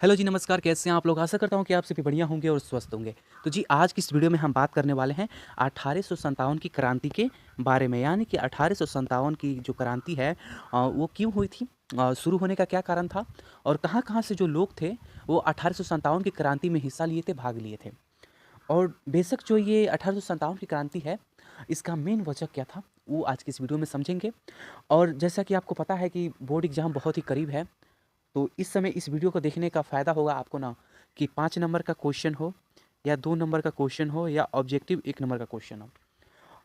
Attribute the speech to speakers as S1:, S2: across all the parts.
S1: Hello जी, नमस्कार। कैसे हैं आप लोग? आशा करता हूँ कि आप सभी बढ़िया होंगे और स्वस्थ होंगे। तो जी, आज की इस वीडियो में हम बात करने वाले हैं 1857 की क्रांति के बारे में। यानी कि 1857 की जो क्रांति है वो क्यों हुई थी? शुरू होने का क्या कारण था? और कहाँ-कहाँ से जो लोग थे वो 1857 की क्रांति में हिस्सा लिए थे, भाग लिए थे। और बेशक जो ये 1857 की क्रांति है, इसका मेन वजह क्या था? वो आज की इस वीडियो में समझेंगे। और जैसा कि आपको पता है कि बोर्ड एग्ज़ाम बहुत ही करीब है, तो इस समय इस वीडियो को देखने का फ़ायदा होगा आपको ना कि 5 नंबर का क्वेश्चन हो या 2 नंबर का क्वेश्चन हो या ऑब्जेक्टिव 1 नंबर का क्वेश्चन हो।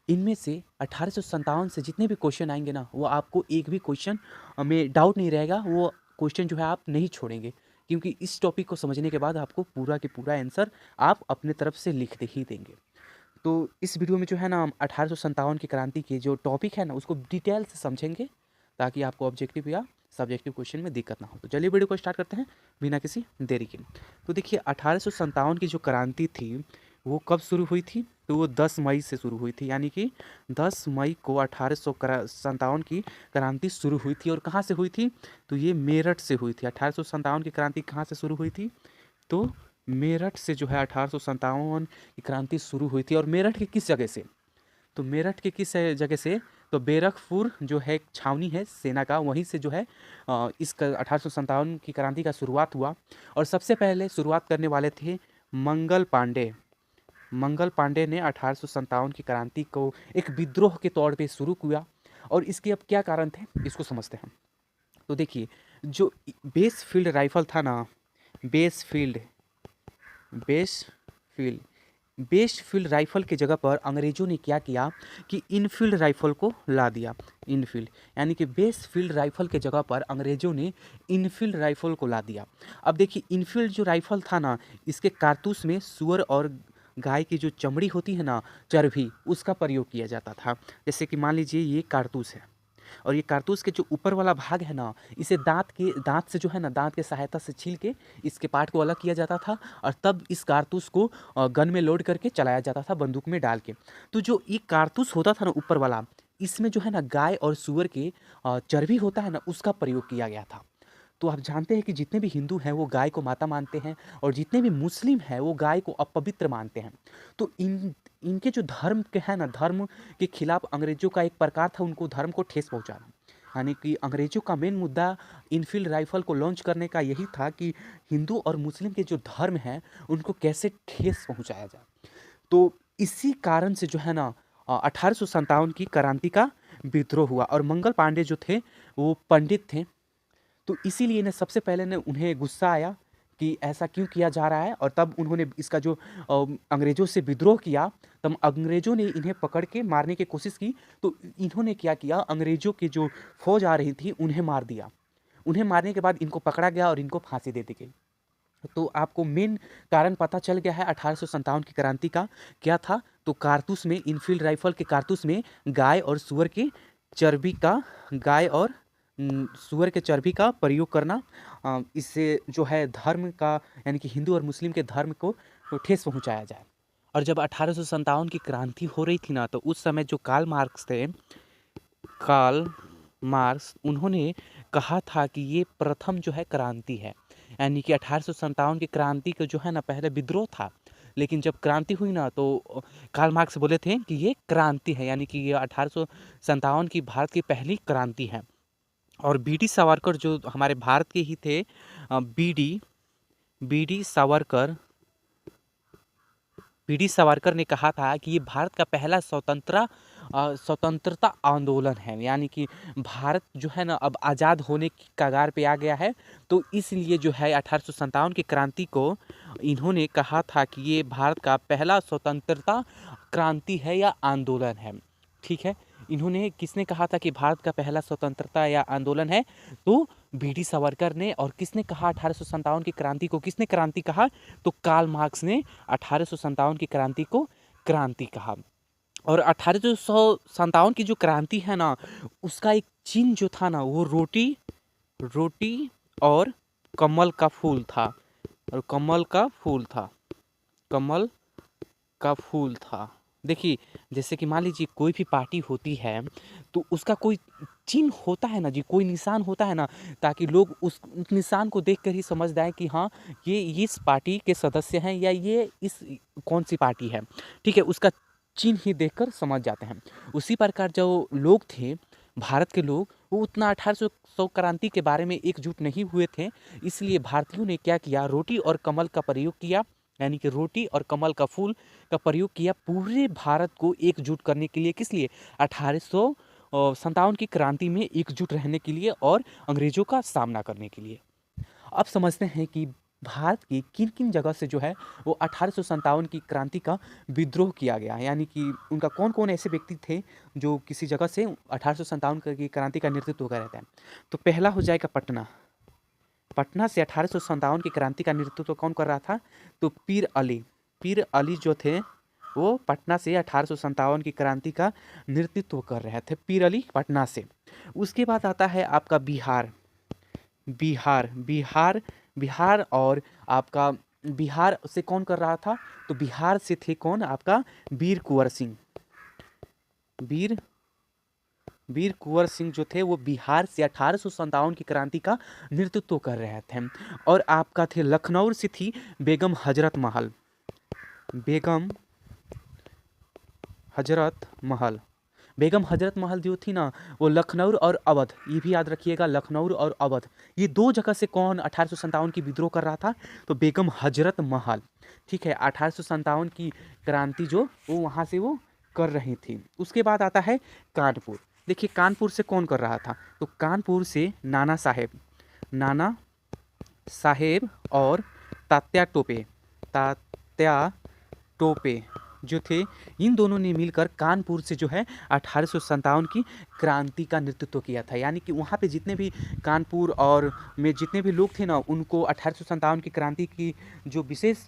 S1: इनमें से 1857 से जितने भी क्वेश्चन आएँगे ना, वो आपको एक भी क्वेश्चन में डाउट नहीं रहेगा, वो क्वेश्चन जो है आप नहीं छोड़ेंगे। क्योंकि इस टॉपिक को समझने के बाद आपको पूरा के पूरा आंसर आप अपने तरफ से लिख दे ही देंगे। तो इस वीडियो में जो है ना हम 1857 की क्रांति के जो टॉपिक है ना उसको डिटेल से समझेंगे, ताकि आपको ऑब्जेक्टिव या सब्जेक्टिव क्वेश्चन में दिक्कत ना हो। तो चलिए वीडियो को स्टार्ट करते हैं बिना किसी देरी के। तो देखिए 1857 की जो क्रांति थी वो कब शुरू हुई थी? तो वो 10 मई से शुरू हुई थी। यानी कि 10 मई को 1857 की क्रांति शुरू हुई थी। और कहाँ से हुई थी? तो ये मेरठ से हुई थी। 1857 की क्रांति कहाँ से शुरू हुई थी? तो मेरठ से जो है 1857 की क्रांति शुरू हुई थी। और मेरठ के किस जगह से? तो मेरठ के किस जगह से? तो बैरकपुर जो है एक छावनी है सेना का, वहीं से जो है इस 1857 की क्रांति का शुरुआत हुआ। और सबसे पहले शुरुआत करने वाले थे मंगल पांडे। मंगल पांडे ने 1857 की क्रांति को एक विद्रोह के तौर पे शुरू किया। और इसके अब क्या कारण थे इसको समझते हैं। तो देखिए, जो बेस फील्ड राइफल था ना, base field base field best field rifle की जगह पर अंग्रेजों ने क्या किया कि इनफील्ड राइफल को ला दिया। इनफील्ड यानी कि बेस्ट फील्ड राइफल के जगह पर अंग्रेजों ने इनफील्ड राइफल को ला दिया। अब देखिए, इनफील्ड जो राइफल था ना, इसके कारतूस में सुअर और गाय की जो चमड़ी होती है ना, चर्बी, उसका प्रयोग किया जाता था। जैसे कि मान लीजिए ये कारतूस है, और ये कारतूस के जो ऊपर वाला भाग है ना, इसे दांत से जो है ना, दांत के सहायता से छील के इसके पार्ट को अलग किया जाता था। और तब इस कारतूस को गन में लोड करके चलाया जाता था, बंदूक में डाल के। तो जो ये कारतूस होता था ना ऊपर वाला, इसमें जो है ना गाय और सूअर के चर्बी होता है ना, उसका प्रयोग किया गया था। तो आप जानते हैं कि जितने भी हिंदू हैं वो गाय को माता मानते हैं, और जितने भी मुस्लिम हैं वो गाय को अपवित्र मानते हैं। तो इनके जो धर्म के है ना, धर्म के खिलाफ अंग्रेजों का एक प्रकार था उनको धर्म को ठेस पहुंचाना। यानी कि अंग्रेजों का मेन मुद्दा इनफील्ड राइफल को लॉन्च करने का यही था कि हिंदू और मुस्लिम के जो धर्म हैं उनको कैसे ठेस पहुंचाया जाए। तो इसी कारण से जो है ना 1857 की क्रांति का विद्रोह हुआ। और मंगल पांडे जो थे वो पंडित थे। तो इसीलिए ना सबसे पहले ना उन्हें गुस्सा आया कि ऐसा क्यों किया जा रहा है। और तब उन्होंने इसका जो अंग्रेज़ों से विद्रोह किया, तब अंग्रेज़ों ने इन्हें पकड़ के मारने की कोशिश की। तो इन्होंने क्या किया, अंग्रेज़ों की जो फौज आ रही थी उन्हें मार दिया। उन्हें मारने के बाद इनको पकड़ा गया और इनको फांसी दे दी गई। तो आपको मेन कारण पता चल गया है 1857 की क्रांति का क्या था। तो कारतूस में, इनफील्ड राइफल के कारतूस में गाय और सुअर की चर्बी का गाय और सुअर के चर्बी का प्रयोग करना, इससे जो है धर्म का, यानी कि हिंदू और मुस्लिम के धर्म को ठेस पहुंचाया जाए। और जब 1857 की क्रांति हो रही थी ना, तो उस समय जो कार्ल मार्क्स उन्होंने कहा था कि ये प्रथम जो है क्रांति है। यानी कि 1857 की क्रांति का जो है ना, पहले विद्रोह था, लेकिन जब क्रांति हुई ना तो कार्ल मार्क्स बोले थे कि ये क्रांति है। यानी कि ये 1857 की भारत की पहली क्रांति है। और बीडी सावरकर जो हमारे भारत के ही थे, BD BD Savarkar BD Savarkar ने कहा था कि ये भारत का पहला स्वतंत्रता आंदोलन है। यानी कि भारत जो है ना अब आज़ाद होने की कगार पे आ गया है। तो इसलिए जो है 1857 की क्रांति को इन्होंने कहा था कि ये भारत का पहला स्वतंत्रता क्रांति है या आंदोलन है। ठीक है, इन्होंने किसने कहा था कि भारत का पहला स्वतंत्रता या आंदोलन है? तो बीडी सावरकर ने। और किसने कहा 1857 की क्रांति को, किसने क्रांति कहा? तो कार्ल मार्क्स ने 1857 की क्रांति को क्रांति कहा। और 1857 की जो क्रांति है ना, उसका एक चिन्ह जो था ना, वो रोटी रोटी और कमल का फूल था। और कमल का फूल था। देखिए, जैसे कि मान लीजिए कोई भी पार्टी होती है, तो उसका कोई चिन्ह होता है ना जी, कोई निशान होता है ना, ताकि लोग उस निशान को देखकर ही समझ जाएँ कि हाँ, ये इस पार्टी के सदस्य हैं या ये इस कौन-सी पार्टी है, ठीक है? उसका चिन्ह ही देखकर समझ जाते हैं। उसी प्रकार जो लोग थे, भारत के लोग, वो उतना 1800 क्रांति के बारे में एकजुट नहीं हुए थे, इसलिए भारतीयों ने क्या किया, रोटी और कमल का प्रयोग किया, यानी कि रोटी और कमल का फूल का प्रयोग किया पूरे भारत को एकजुट करने के लिए। किस लिए? 1857 की क्रांति में एकजुट रहने के लिए और अंग्रेजों का सामना करने के लिए। अब समझते हैं कि भारत की किन-किन जगह से जो है वो 1857 की क्रांति का विद्रोह किया गया, यानी कि उनका कौन-कौन ऐसे व्यक्ति थे जो किसी जगह से 1857 की क्रांति का नेतृत्व कर रहे थे। तो पहला हो जाएगा पटना। पटना से 1857 की क्रांति का नेतृत्व कौन कर रहा था? तो पीर अली। पीर अली जो थे वो पटना से 1857 की क्रांति का नेतृत्व कर रहे थे, पीर अली पटना से। उसके बाद आता है आपका बिहार। बिहार और आपका बिहार से कौन कर रहा था? तो बिहार से थे कौन? आपका वीर कुंवर सिंह। वीर कुंवर सिंह जो थे वो बिहार से 1857 की क्रांति का नेतृत्व कर रहे थे। और आपका थे लखनऊ से थी बेगम हजरत महल। बेगम हजरत महल। बेगम हजरत महल जो थी ना, वो लखनऊ और अवध, ये भी याद रखिएगा, लखनऊ और अवध, ये दो जगह से कौन 1857 की विद्रोह कर रहा था? तो बेगम हजरत महल। ठीक है, 1857 की क्रांति जो वो वहाँ से वो कर रही थी। उसके बाद आता है कानपुर। देखिए कानपुर से कौन कर रहा था? तो कानपुर से नाना साहेब और तात्या टोपे जो थे, इन दोनों ने मिलकर कानपुर से जो है 1857 की क्रांति का नेतृत्व किया था। यानी कि वहाँ पे जितने भी कानपुर और में जितने भी लोग थे ना, उनको 1857 की क्रांति की जो विशेष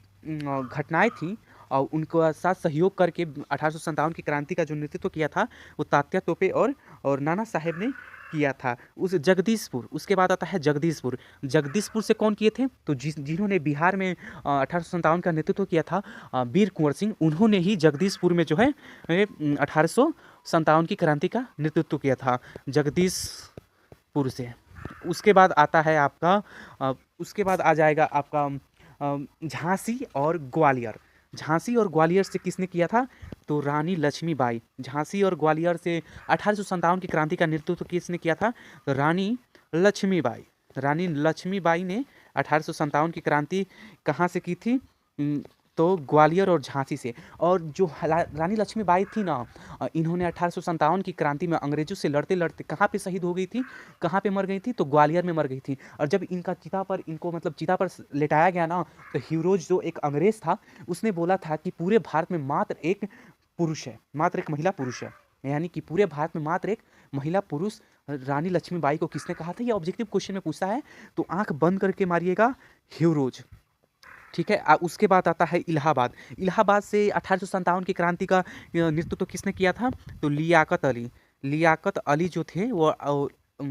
S1: घटनाएं थी और उनको साथ सहयोग करके 1857 की क्रांति का जो नेतृत्व किया था, वो तात्या टोपे और नाना साहेब ने किया था। उस जगदीशपुर, उसके बाद आता है जगदीशपुर से कौन किए थे? तो जिन्होंने बिहार में 1857 का नेतृत्व किया था, वीर कुंवर सिंह, उन्होंने ही जगदीशपुर में जो है 1857 की क्रांति का नेतृत्व किया था, जगदीशपुर से। उसके बाद आता है आपका उसके बाद आ जाएगा आपका झांसी और ग्वालियर। झांसी और ग्वालियर से किसने किया था? तो रानी लक्ष्मीबाई। झांसी और ग्वालियर से 1857 की क्रांति का नेतृत्व किसने किया था? तो रानी लक्ष्मीबाई ने 1857 की क्रांति कहाँ से की थी? तो ग्वालियर और झांसी से। और जो रानी लक्ष्मीबाई थी ना, इन्होंने 1857 की क्रांति में अंग्रेजों से लड़ते लड़ते कहाँ पे शहीद हो गई थी? कहाँ पे मर गई थी? तो ग्वालियर में मर गई थी। और जब इनका चिता पर लेटाया गया ना, तो ह्यूरोज जो एक अंग्रेज था, उसने बोला था कि पूरे भारत में मात्र एक महिला पुरुष है। यानी कि पूरे भारत में मात्र एक महिला पुरुष रानी लक्ष्मीबाई को किसने कहा था? ये ऑब्जेक्टिव क्वेश्चन में पूछता है, तो आंख बंद करके मारिएगा, ह्यूरोज। ठीक है, उसके बाद आता है इलाहाबाद से 1857 की क्रांति का नेतृत्व किसने किया था? तो लियाकत अली जो थे वो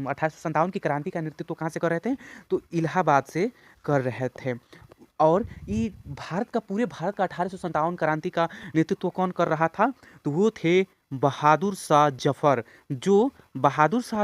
S1: 1857 की क्रांति का नेतृत्व कहाँ से कर रहे थे? तो इलाहाबाद से कर रहे थे। और ये पूरे भारत का 1857 क्रांति का नेतृत्व कौन कर रहा था? तो वो थे बहादुर शाह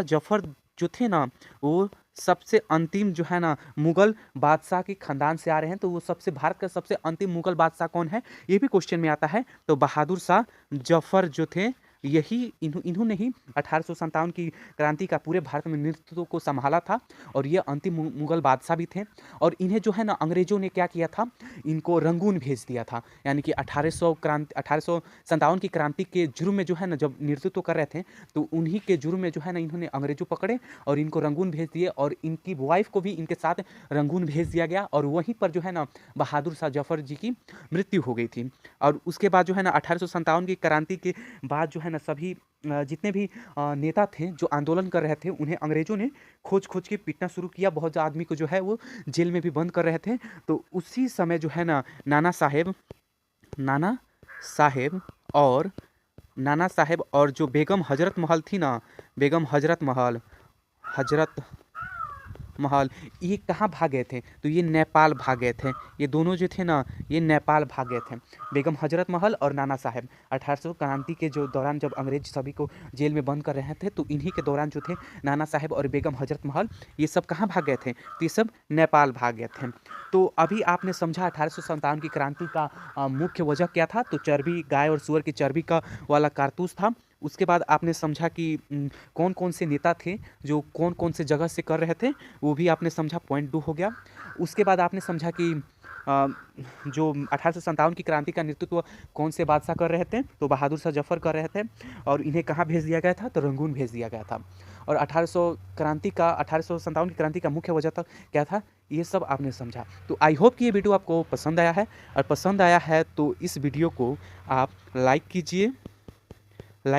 S1: जफर जो थे ना, वो सबसे अंतिम जो है ना मुगल बादशाह के खानदान से आ रहे हैं। तो वो भारत का सबसे अंतिम मुगल बादशाह कौन है, ये भी क्वेश्चन में आता है। तो बहादुर शाह जफर जो थे, इन्होंने ही 1857 की क्रांति का पूरे भारत में नेतृत्व को संभाला था और ये अंतिम मुगल बादशाह भी थे। और इन्हें जो है ना अंग्रेजों ने क्या किया था? इनको रंगून भेज दिया था। यानी कि 1857 की क्रांति के जुर्म में जो है ना, जब नेतृत्व कर रहे थे, तो उन्हीं के जुर्म में जो है ना इन्होंने अंग्रेजों पकड़े और इनको रंगून भेज दिए और इनकी वाइफ को भी इनके साथ रंगून भेज दिया गया। और वहीं पर जो है ना बहादुर शाह जफर जी की मृत्यु हो गई थी। और उसके बाद जो है ना 1857 की क्रांति के बाद जो है ना सभी जितने भी नेता थे जो आंदोलन कर रहे थे, उन्हें अंग्रेजों ने खोज के पीटना शुरू किया। बहुत आदमी को जो है वो जेल में भी बंद कर रहे थे। तो उसी समय जो है ना नाना साहेब और जो बेगम हजरत महल थी ना, बेगम हजरत महल ये कहाँ भाग गए थे? तो ये नेपाल भाग गए थे। ये दोनों जो थे ना, ये नेपाल भाग गए थे। बेगम हजरत महल और नाना साहेब 1800 क्रांति के जो दौरान जब अंग्रेज सभी को जेल में बंद कर रहे थे, तो इन्हीं के दौरान जो थे नाना साहेब और बेगम हजरत महल ये सब कहाँ भाग गए थे? तो ये सब नेपाल भाग गए थे। तो अभी आपने समझा 1857 की क्रांति का मुख्य वजह क्या था? तो चर्बी, गाय और सूअर की चर्बी का वाला कारतूस था। उसके बाद आपने समझा कि कौन कौन से नेता थे जो कौन कौन से जगह से कर रहे थे, वो भी आपने समझा, पॉइंट 2 हो गया। उसके बाद आपने समझा कि अ, जो 1857 की क्रांति का नेतृत्व कौन से बादशाह कर रहे थे? तो बहादुर शाह जफर कर रहे थे। और इन्हें कहाँ भेज दिया गया था? तो रंगून भेज दिया गया था। और 1857 की क्रांति का मुख्य वजह था क्या था? ये सब आपने समझा। तो आई होप कि ये वीडियो आपको पसंद आया है, और पसंद आया है तो इस वीडियो को आप लाइक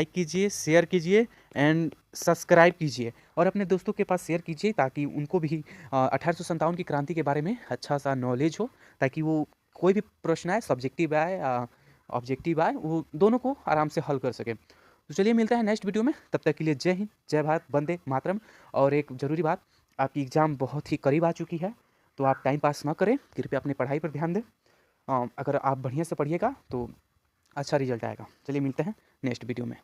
S1: कीजिए, शेयर कीजिए एंड सब्सक्राइब कीजिए, और अपने दोस्तों के पास शेयर कीजिए ताकि उनको भी 1857 की क्रांति के बारे में अच्छा सा नॉलेज हो, ताकि वो कोई भी प्रश्न आए, सब्जेक्टिव आए या ऑब्जेक्टिव आए, वो दोनों को आराम से हल कर सके। तो चलिए मिलते हैं नेक्स्ट वीडियो में, तब तक के लिए जय हिंद, जय भारत, वंदे मातरम। और एक ज़रूरी बात, आपकी एग्ज़ाम बहुत ही करीब आ चुकी है, तो आप टाइम पास ना करें, कृपया अपनी पढ़ाई पर ध्यान दें। अगर आप बढ़िया से पढ़िएगा तो अच्छा रिजल्ट आएगा। चलिए मिलते हैं नेक्स्ट वीडियो में।